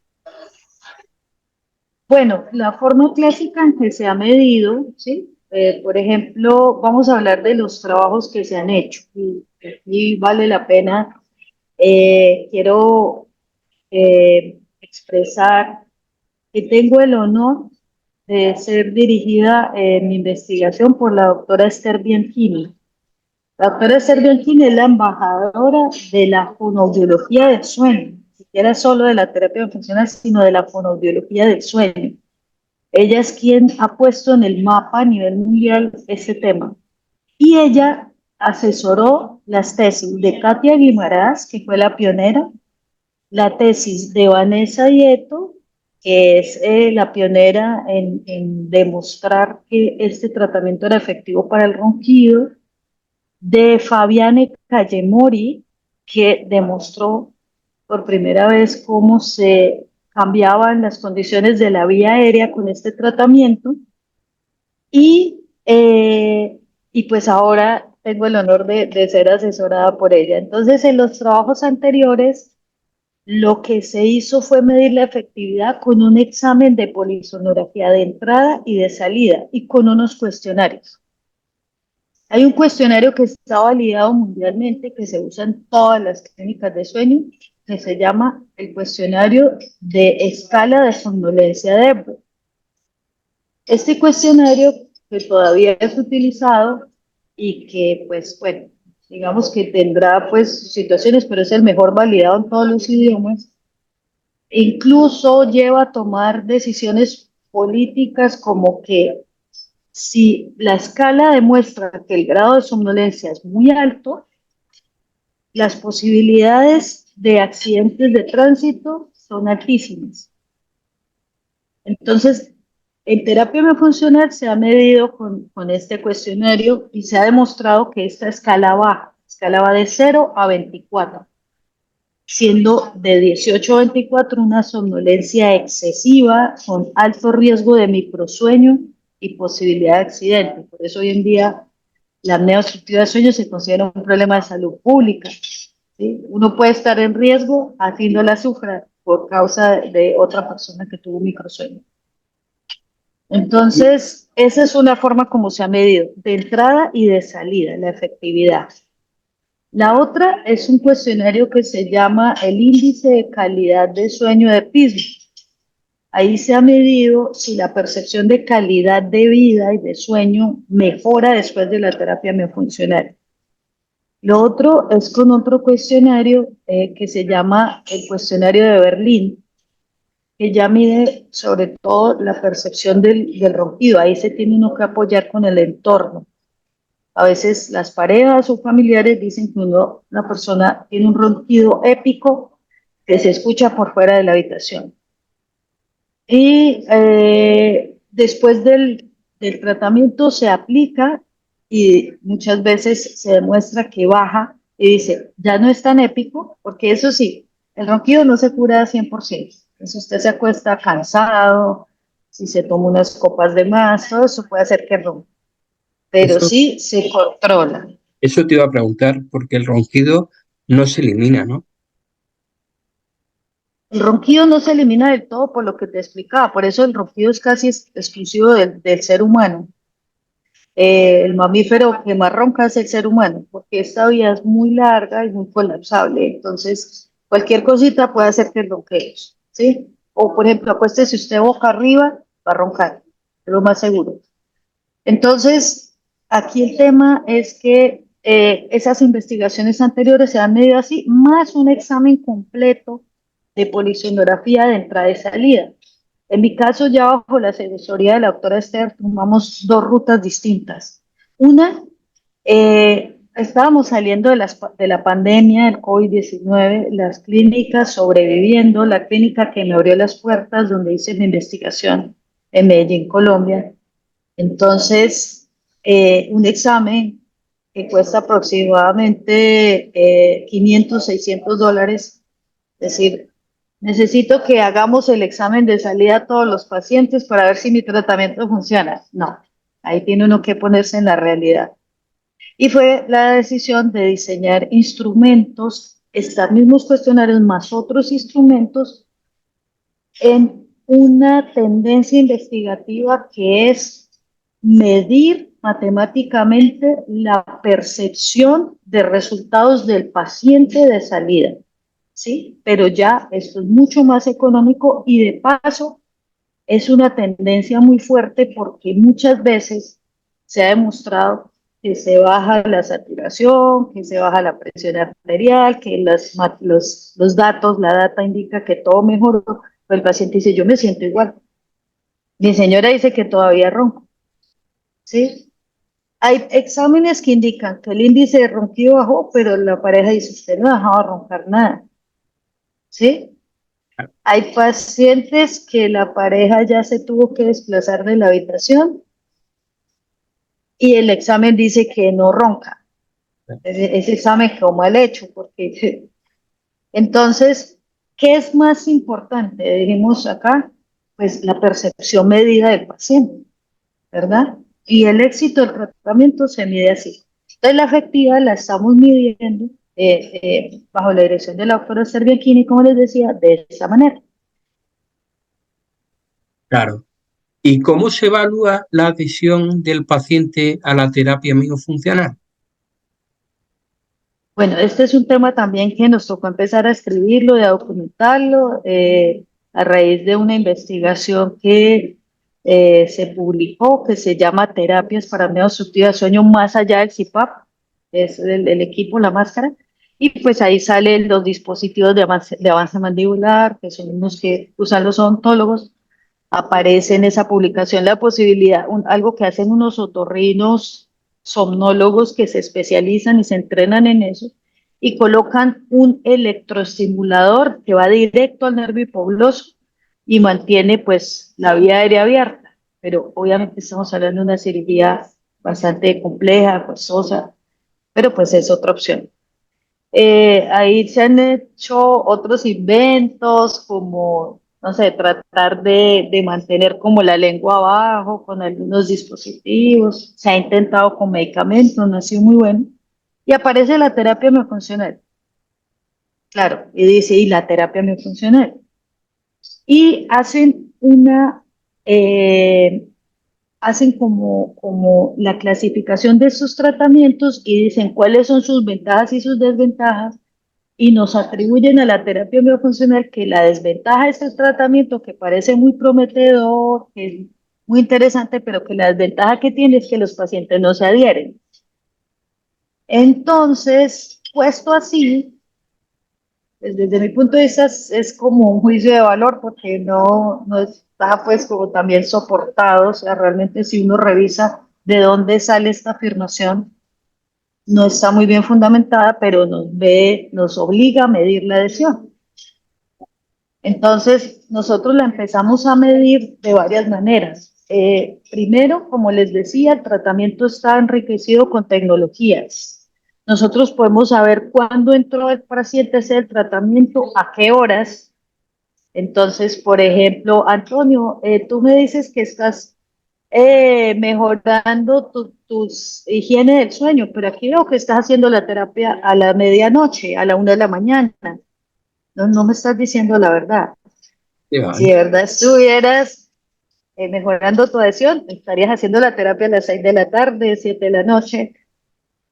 [SPEAKER 2] Bueno, la forma clásica en que se ha medido, ¿sí? Por ejemplo, vamos a hablar de los trabajos que se han hecho. Y aquí vale la pena, quiero expresar que tengo el honor de ser dirigida en mi investigación por la doctora Esther Bianchini. La doctora Esther Bianchini es la embajadora de la fonoaudiología del sueño, ni siquiera solo de la terapia funcional, sino de la fonoaudiología del sueño. Ella es quien ha puesto en el mapa a nivel mundial este tema. Y ella asesoró las tesis de Katia Guimarães, que fue la pionera, la tesis de Vanessa Dieto, que es la pionera en demostrar que este tratamiento era efectivo para el ronquido, de Fabiane Callemori, que demostró por primera vez cómo se cambiaban las condiciones de la vía aérea con este tratamiento, y, y pues ahora tengo el honor de ser asesorada por ella. Entonces, en los trabajos anteriores, lo que se hizo fue medir la efectividad con un examen de polisonografía de entrada y de salida y con unos cuestionarios. Hay un cuestionario que está validado mundialmente, que se usa en todas las clínicas de sueño, que se llama el cuestionario de escala de somnolencia de Epworth. Este cuestionario que todavía es utilizado y que, pues, bueno, digamos que tendrá, pues, situaciones, pero es el mejor validado en todos los idiomas, incluso lleva a tomar decisiones políticas como que si la escala demuestra que el grado de somnolencia es muy alto, las posibilidades de accidentes de tránsito son altísimas. Entonces, en terapia miofuncional se ha medido con este cuestionario y se ha demostrado que esta escala baja, escala va de 0 a 24, siendo de 18 a 24 una somnolencia excesiva con alto riesgo de microsueño y posibilidad de accidente. Por eso hoy en día la apnea obstructiva de sueño se considera un problema de salud pública. ¿Sí? Uno puede estar en riesgo haciendo la sufra por causa de otra persona que tuvo microsueño. Entonces, esa es una forma como se ha medido, de entrada y de salida, la efectividad. La otra es un cuestionario que se llama el índice de calidad de sueño de PISM. Ahí se ha medido si la percepción de calidad de vida y de sueño mejora después de la terapia miofuncional. Lo otro es con otro cuestionario que se llama el cuestionario de Berlín, que ya mide sobre todo la percepción del ronquido. Ahí se tiene uno que apoyar con el entorno. A veces las parejas o familiares dicen que una persona tiene un ronquido épico que se escucha por fuera de la habitación. Y después del tratamiento se aplica y muchas veces se demuestra que baja y dice, ya no es tan épico, porque eso sí, el ronquido no se cura al 100%. Entonces usted se acuesta cansado, si se toma unas copas de más, todo eso puede hacer que ronque, pero
[SPEAKER 1] Eso,
[SPEAKER 2] sí se controla.
[SPEAKER 1] eso te iba a preguntar, porque el ronquido no se elimina, ¿no?
[SPEAKER 2] El ronquido no se elimina del todo por lo que te explicaba, por eso el ronquido es casi exclusivo del ser humano. El mamífero que más ronca es el ser humano, porque esta vía es muy larga y muy colapsable, entonces cualquier cosita puede hacer que ronquemos, ¿sí? O por ejemplo, acuéstese usted boca arriba, va a roncar, es lo más seguro. Entonces, aquí el tema es que esas investigaciones anteriores se han medido así, más un examen completo de polisonografía de entrada y salida. En mi caso, ya bajo la asesoría de la doctora Esther, tomamos dos rutas distintas. Una, estábamos saliendo de la pandemia del COVID-19, las clínicas sobreviviendo, la clínica que me abrió las puertas, donde hice mi investigación en Medellín, Colombia. Entonces, un examen que cuesta aproximadamente 500, $600, es decir, necesito que hagamos el examen de salida a todos los pacientes para ver si mi tratamiento funciona. No, ahí tiene uno que ponerse en la realidad. Y fue la decisión de diseñar instrumentos, estos mismos cuestionarios más otros instrumentos en una tendencia investigativa que es medir matemáticamente la percepción de resultados del paciente de salida, ¿sí? Pero ya esto es mucho más económico y de paso es una tendencia muy fuerte porque muchas veces se ha demostrado que se baja la saturación, que se baja la presión arterial, que los datos, la data indica que todo mejoró, pero el paciente dice, yo me siento igual. Mi señora dice que todavía ronco, ¿sí? Hay exámenes que indican que el índice de ronquido bajó, pero la pareja dice, usted no ha dejado de roncar nada, ¿sí? Hay pacientes que la pareja ya se tuvo que desplazar de la habitación y el examen dice que no ronca. Ese examen quedó mal hecho, porque entonces, ¿qué es más importante? Dijimos acá, pues la percepción medida del paciente, ¿verdad? Y el éxito del tratamiento se mide así. Entonces, la efectividad la estamos midiendo bajo la dirección de la doctora Serviachini, como les decía, de esa manera.
[SPEAKER 1] Claro. ¿Y cómo se evalúa la adhesión del paciente a la terapia miofuncional?
[SPEAKER 2] Bueno, este es un tema también que nos tocó empezar a escribirlo, de documentarlo, a raíz de una investigación que se publicó, que se llama Terapias para apnea obstructiva de sueño más allá del CPAP, es el equipo, la máscara, y pues ahí salen los dispositivos de avance mandibular, que son los que usan los odontólogos. Aparece en esa publicación la posibilidad, algo que hacen unos otorrinos somnólogos que se especializan y se entrenan en eso, y colocan un electroestimulador que va directo al nervio hipogloso y mantiene pues la vía aérea abierta, pero obviamente estamos hablando de una cirugía bastante compleja, costosa, pero pues es otra opción. Ahí se han hecho otros inventos como, no sé, tratar de mantener como la lengua abajo con algunos dispositivos. Se ha intentado con medicamentos, no ha sido muy bueno. Y aparece la terapia miofuncional. Claro, y dice, y la terapia miofuncional. Y eh, hacen como la clasificación de sus tratamientos y dicen cuáles son sus ventajas y sus desventajas y nos atribuyen a la terapia biofuncional que la desventaja de este tratamiento, que parece muy prometedor, que es muy interesante, pero que la desventaja que tiene es que los pacientes no se adhieren. Entonces, puesto así, pues desde mi punto de vista es como un juicio de valor porque no está pues como también soportado, o sea, realmente si uno revisa de dónde sale esta afirmación, no está muy bien fundamentada, pero nos obliga a medir la adhesión. Entonces, nosotros la empezamos a medir de varias maneras. Primero, como les decía, el tratamiento está enriquecido con tecnologías. Nosotros podemos saber cuándo entró el paciente a hacer el tratamiento, a qué horas, Entonces, por ejemplo, Antonio, tú me dices que estás mejorando tus higiene del sueño, pero aquí veo que estás haciendo la terapia a la medianoche, a la 1 de la mañana. No, no me estás diciendo la verdad. Si de
[SPEAKER 1] Efectivamente.
[SPEAKER 2] verdad estuvieras mejorando tu adhesión, estarías haciendo la terapia a las 6 de la tarde, 7 de la noche.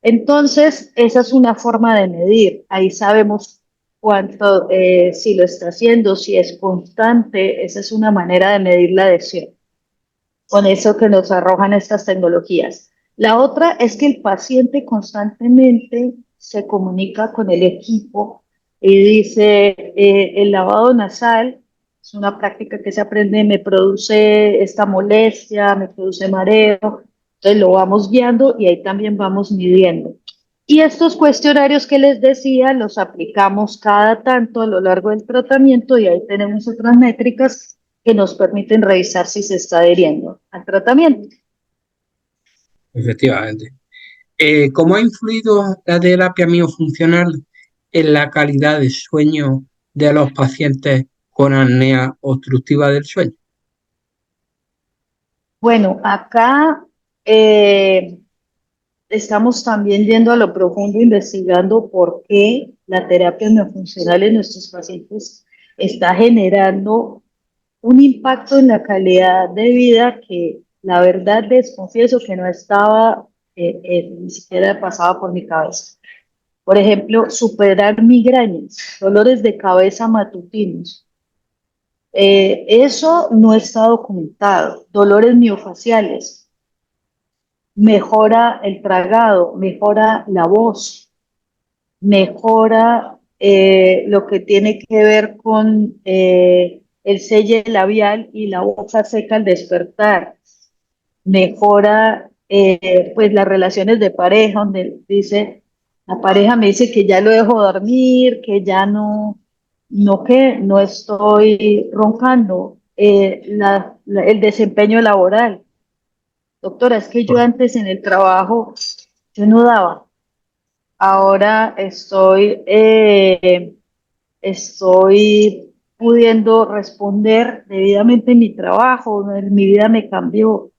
[SPEAKER 2] Entonces, esa es una forma de medir. Ahí sabemos cuánto, si lo está haciendo, si es constante. Esa es una manera de medir la adhesión con eso que nos arrojan estas tecnologías. La otra es que el paciente constantemente se comunica con el equipo y dice, el lavado nasal es una práctica que se aprende, me produce esta molestia, me produce mareo, entonces lo vamos guiando y ahí también vamos midiendo. Y estos cuestionarios que les decía los aplicamos cada tanto a lo largo del tratamiento y ahí tenemos otras métricas que nos permiten revisar si se está adhiriendo al tratamiento.
[SPEAKER 1] Efectivamente. ¿Cómo ha influido la terapia miofuncional en la calidad de sueño de los pacientes con apnea obstructiva del sueño?
[SPEAKER 2] Bueno, acá estamos también yendo a lo profundo, investigando por qué la terapia no funcional en nuestros pacientes está generando un impacto en la calidad de vida que la verdad desconfieso que no estaba, ni siquiera pasaba por mi cabeza. Por ejemplo, superar migrañas, dolores de cabeza matutinos. Eso no está documentado. Dolores miofaciales, mejora el tragado, mejora la voz, mejora lo que tiene que ver con el selle labial y la boca seca al despertar, mejora pues las relaciones de pareja, donde dice, la pareja me dice que ya lo dejo dormir, que ya no estoy roncando, el desempeño laboral. Doctora, es que yo
[SPEAKER 1] Pues,
[SPEAKER 2] antes en el trabajo, yo no daba. Ahora estoy pudiendo responder debidamente en mi trabajo, en mi vida me cambió.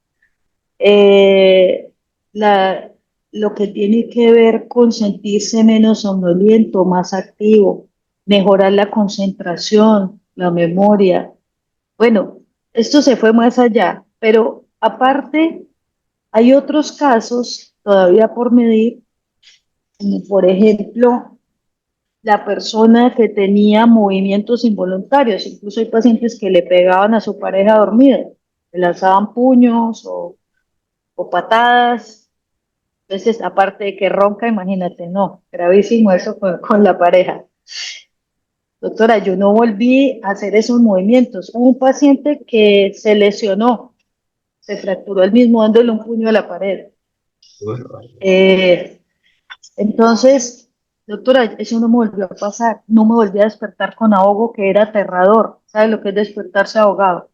[SPEAKER 2] Eh, la, lo que tiene que ver con sentirse menos somnoliento, más activo, mejorar la concentración, la memoria. Bueno, esto se fue más allá, pero aparte hay otros casos todavía por medir, como por ejemplo la persona que tenía movimientos involuntarios, incluso hay pacientes que le pegaban a su pareja dormida, le lanzaban puños o patadas. Entonces, aparte de que ronca, imagínate, no, gravísimo eso con la pareja. Doctora, yo no volví a hacer esos movimientos. Hubo un paciente que se lesionó, se fracturó el mismo dándole un puño a la pared.
[SPEAKER 1] bueno,
[SPEAKER 2] Eh, entonces, doctora, eso no me volvió a pasar. No me volví a despertar con ahogo, que era aterrador. ¿Sabe lo que es despertarse ahogado?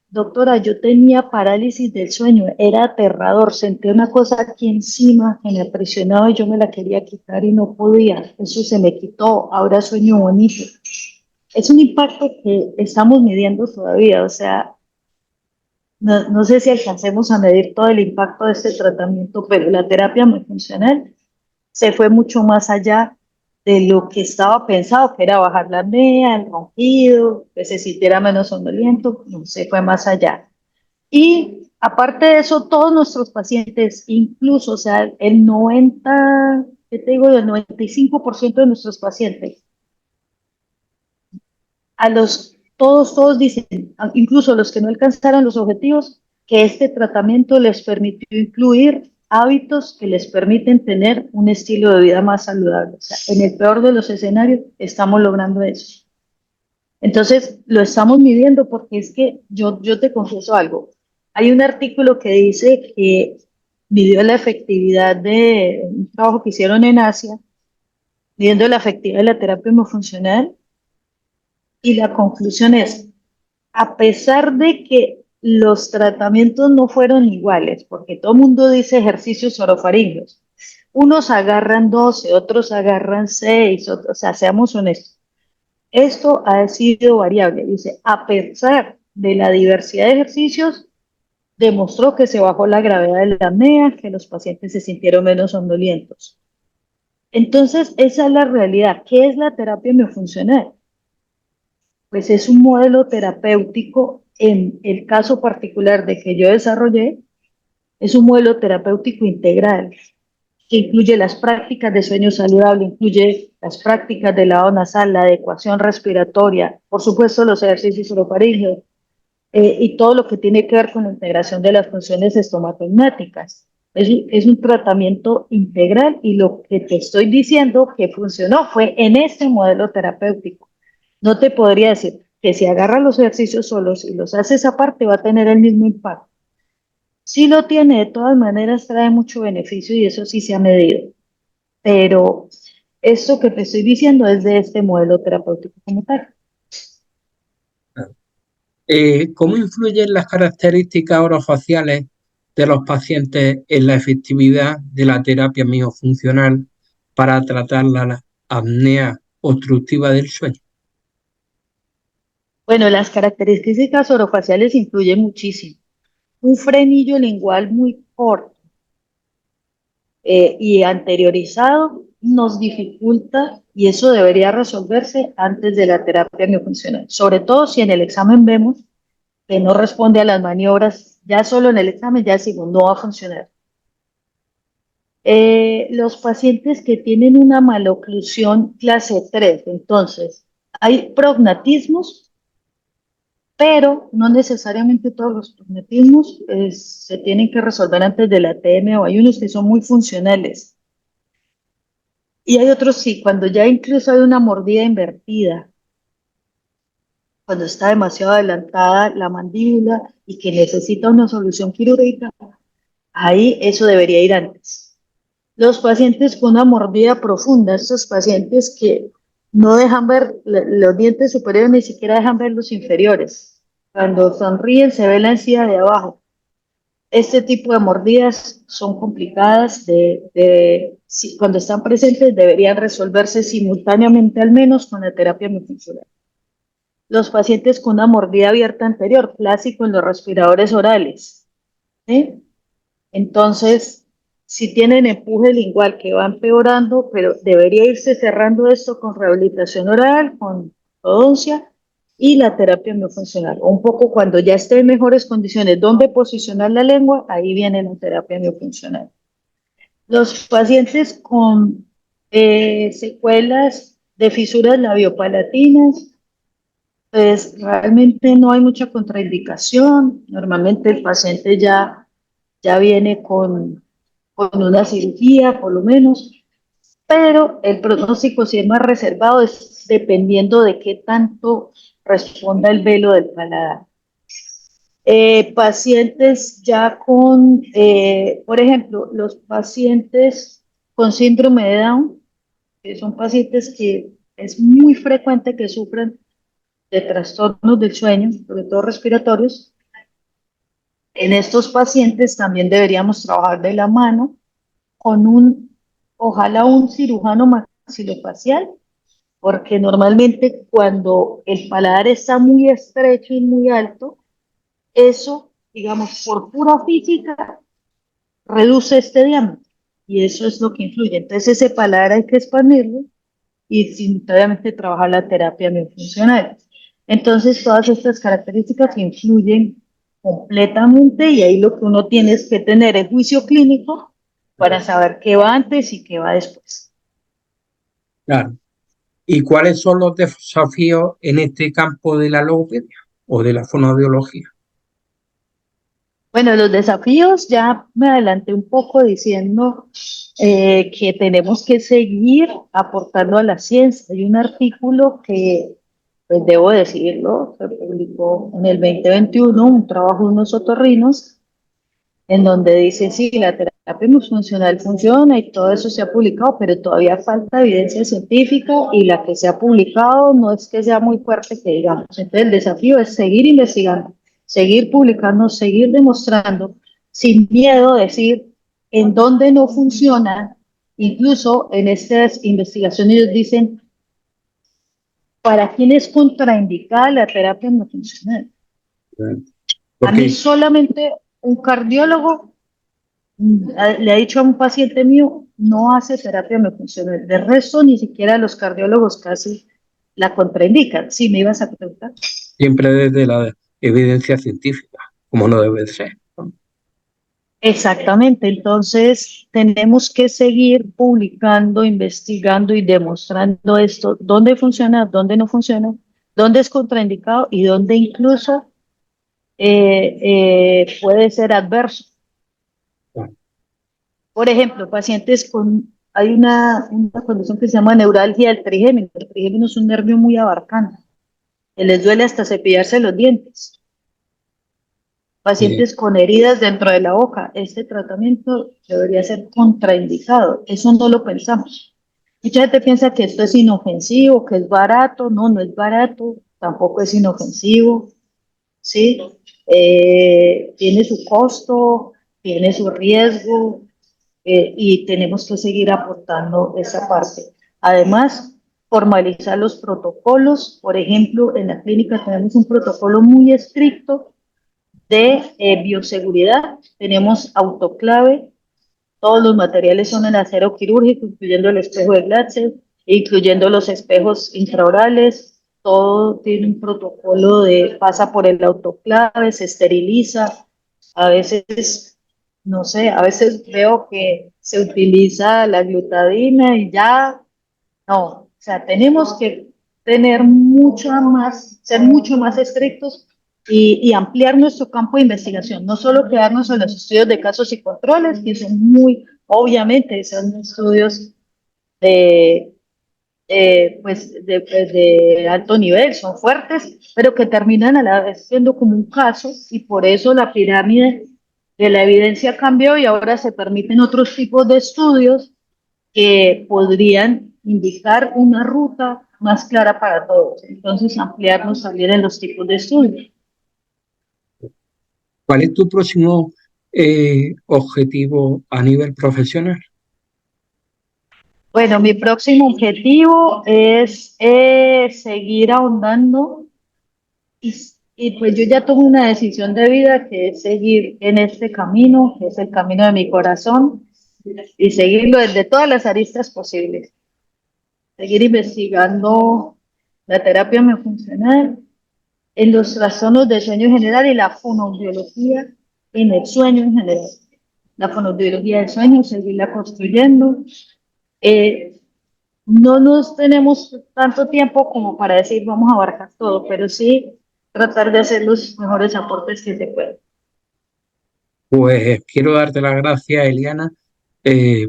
[SPEAKER 2] Doctora, yo tenía parálisis del sueño, era aterrador, sentía una cosa aquí encima que me aprisionaba y yo me la quería quitar y no podía. Eso se me quitó, ahora sueño bonito. Es un impacto que estamos midiendo todavía, o sea, no sé si alcancemos a medir todo el impacto de este tratamiento, pero la terapia muy funcional se fue mucho más allá de lo que estaba pensado, que era bajar la apnea, el ronquido, que se sintiera menos somnoliento, no se fue más allá. Y aparte de eso, todos nuestros pacientes, incluso, o sea, el 90, ¿qué te digo? El 95% de nuestros pacientes, todos dicen, incluso los que no alcanzaron los objetivos, que este tratamiento les permitió incluir hábitos que les permiten tener un estilo de vida más saludable. O sea, en el peor de los escenarios estamos logrando eso. Entonces, lo estamos midiendo porque es que yo te confieso algo. Hay un artículo que dice que midió la efectividad de un trabajo que hicieron en Asia, midiendo la efectividad de la terapia hemofuncional, y la conclusión es, a pesar de que los tratamientos no fueron iguales, porque todo el mundo dice ejercicios orofaringeos, unos agarran 12, otros agarran 6, o sea, seamos honestos. Esto ha sido variable. Dice, a pesar de la diversidad de ejercicios, demostró que se bajó la gravedad de la apnea, que los pacientes se sintieron menos somnolientos. Entonces, esa es la realidad. ¿Qué es la terapia miofuncional? Pues es un modelo terapéutico, en el caso particular de que yo desarrollé, es un modelo terapéutico integral que incluye las prácticas de sueño saludable, incluye las prácticas de lavado nasal, la adecuación respiratoria, por supuesto los ejercicios orofaringeos, y todo lo que tiene que ver con la integración de las funciones estomatognáticas. Es un tratamiento integral y lo que te estoy diciendo que funcionó fue en este modelo terapéutico. No te podría decir que si agarras los ejercicios solos y los haces aparte va a tener el mismo impacto. Sí lo tiene, de todas maneras trae mucho beneficio y eso sí se ha medido. Pero esto que te estoy diciendo es de este modelo terapéutico como tal.
[SPEAKER 1] ¿Cómo influyen las características orofaciales de los pacientes en la efectividad de la terapia miofuncional para tratar la apnea obstructiva del sueño?
[SPEAKER 2] Bueno, las características orofaciales influyen muchísimo. Un frenillo lingual muy corto y anteriorizado nos dificulta y eso debería resolverse antes de la terapia miofuncional. Sobre todo si en el examen vemos que no responde a las maniobras, ya solo en el examen ya decimos no va a funcionar. Los pacientes que tienen una maloclusión clase 3, entonces, hay prognatismos, pero no necesariamente todos los prognatismos se tienen que resolver antes del ATM o hay unos que son muy funcionales. Y hay otros sí, cuando ya incluso hay una mordida invertida, cuando está demasiado adelantada la mandíbula y que necesita una solución quirúrgica, ahí eso debería ir antes. Los pacientes con una mordida profunda, estos pacientes que no dejan ver los dientes superiores, ni siquiera dejan ver los inferiores. Cuando sonríen se ve la encía de abajo. Este tipo de mordidas son complicadas si, cuando están presentes deberían resolverse simultáneamente al menos con la terapia miofuncional. Los pacientes con una mordida abierta anterior, clásico en los respiradores orales, ¿sí? Entonces, si tienen empuje lingual que va empeorando, pero debería irse cerrando esto con rehabilitación oral, con ortodoncia y la terapia miofuncional. Un poco cuando ya esté en mejores condiciones, ¿dónde posicionar la lengua? Ahí viene la terapia miofuncional. Los pacientes con secuelas de fisuras labiopalatinas, pues realmente no hay mucha contraindicación. Normalmente el paciente ya viene con una cirugía, por lo menos, pero el pronóstico sí es más reservado, es dependiendo de qué tanto responda el velo del paladar. Pacientes ya con, por ejemplo, los pacientes con síndrome de Down, que son pacientes que es muy frecuente que sufran de trastornos del sueño, sobre todo respiratorios. En estos pacientes también deberíamos trabajar de la mano con ojalá un cirujano maxilofacial, porque normalmente cuando el paladar está muy estrecho y muy alto, eso, digamos, por pura física, reduce este diámetro y eso es lo que influye. Entonces ese paladar hay que expandirlo y simultáneamente trabajar la terapia miofuncional. Entonces todas estas características influyen completamente y ahí lo que uno tiene es que tener el juicio clínico para saber qué va antes y qué va después.
[SPEAKER 1] Claro. ¿Y cuáles son los desafíos en este campo de la logopedia o de la fonoaudiología?
[SPEAKER 2] Bueno, los desafíos ya me adelanté un poco diciendo que tenemos que seguir aportando a la ciencia. Hay un artículo que, pues debo decirlo, se publicó en el 2021, un trabajo de unos otorrinos, en donde dice, sí, la terapia funcional funciona y todo eso se ha publicado, pero todavía falta evidencia científica y la que se ha publicado no es que sea muy fuerte que digamos. Entonces el desafío es seguir investigando, seguir publicando, seguir demostrando, sin miedo a decir en dónde no funciona. Incluso en estas investigaciones ellos dicen ¿Para quién es contraindicada la terapia no funcional? A mí
[SPEAKER 1] Porque
[SPEAKER 2] solamente un cardiólogo le ha dicho a un paciente mío, no hace terapia no funcional. De resto, ni siquiera los cardiólogos casi la contraindican. Sí, me ibas a preguntar.
[SPEAKER 1] siempre desde la evidencia científica, como no debe ser, ¿no?
[SPEAKER 2] Exactamente, entonces tenemos que seguir publicando, investigando y demostrando esto, dónde funciona, dónde no funciona, dónde es contraindicado y dónde incluso puede ser adverso. Por ejemplo, pacientes hay una condición que se llama neuralgia del trigémino. El trigémino es un nervio muy abarcante, que les duele hasta cepillarse los dientes.
[SPEAKER 1] Eh,
[SPEAKER 2] Pacientes con heridas dentro de la boca, este tratamiento debería ser contraindicado. Eso no lo pensamos. Mucha gente piensa que esto es inofensivo, que es barato. No, no es barato, tampoco es inofensivo, ¿sí? Tiene su costo, tiene su riesgo, y tenemos que seguir aportando esa parte. Además, formalizar los protocolos. Por ejemplo, en la clínica tenemos un protocolo muy estricto de bioseguridad. Tenemos autoclave, todos los materiales son en acero quirúrgico, incluyendo el espejo de Glatzel, incluyendo los espejos intraorales. Todo tiene un protocolo de pasa por el autoclave, se esteriliza. A veces, no sé, a veces veo que se utiliza la glutadina y ya, no, o sea, tenemos que tener ser mucho más estrictos y ampliar nuestro campo de investigación, no solo quedarnos en los estudios de casos y controles, que son obviamente, son estudios de, de alto nivel, son fuertes, pero que terminan a la vez siendo como un caso, y por eso la pirámide de la evidencia cambió y ahora se permiten otros tipos de estudios que podrían indicar una ruta más clara para todos. Entonces, ampliarnos también en los tipos de estudios.
[SPEAKER 1] ¿Cuál es tu próximo objetivo a nivel profesional?
[SPEAKER 2] Bueno, mi próximo objetivo es seguir ahondando y, y pues yo ya tomé una decisión de vida que es seguir en este camino, que es el camino de mi corazón, y seguirlo desde todas las aristas posibles. Seguir investigando la terapia miofuncional, en los trastornos del sueño en general y la fonoaudiología en el sueño en general. La fonoaudiología del sueño, seguirla construyendo. Eh, no nos tenemos tanto tiempo como para decir vamos a abarcar todo, pero sí tratar de hacer los mejores aportes que se puedan.
[SPEAKER 1] Pues quiero darte las gracias, Eliana,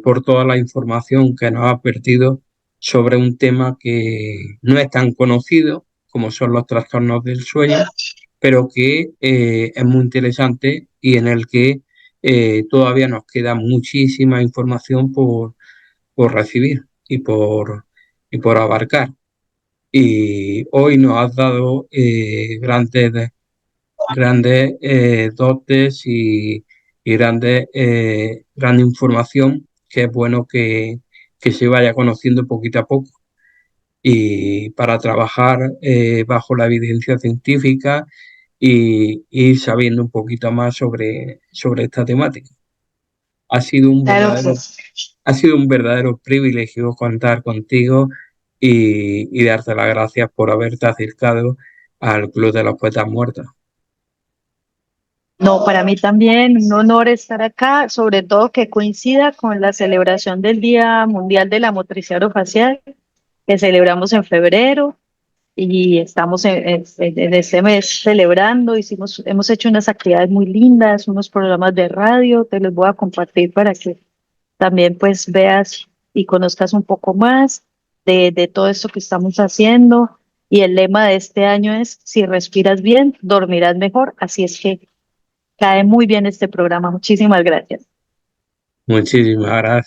[SPEAKER 1] por toda la información que nos has vertido sobre un tema que no es tan conocido como son los trastornos del sueño, pero que es muy interesante y en el que todavía nos queda muchísima información por recibir y por abarcar. Y hoy nos has dado grandes dotes y grande información que es bueno que se vaya conociendo poquito a poco y para trabajar bajo la evidencia científica y ir sabiendo un poquito más sobre esta temática. Ha sido un
[SPEAKER 2] Claro,
[SPEAKER 1] verdadero,
[SPEAKER 2] pues.
[SPEAKER 1] ha sido un verdadero privilegio contar contigo y darte las gracias por haberte acercado al Club de los Poetas Muertos.
[SPEAKER 2] No, para mí también un honor estar acá, sobre todo que coincida con la celebración del Día Mundial de la Motricidad Orofacial, que celebramos en febrero. Y estamos en este mes celebrando, hemos hecho unas actividades muy lindas, unos programas de radio, te los voy a compartir para que también pues veas y conozcas un poco más de todo esto que estamos haciendo. Y el lema de este año es, si respiras bien, dormirás mejor. Así es que cae muy bien este programa. Muchísimas gracias.
[SPEAKER 1] Muchísimas gracias.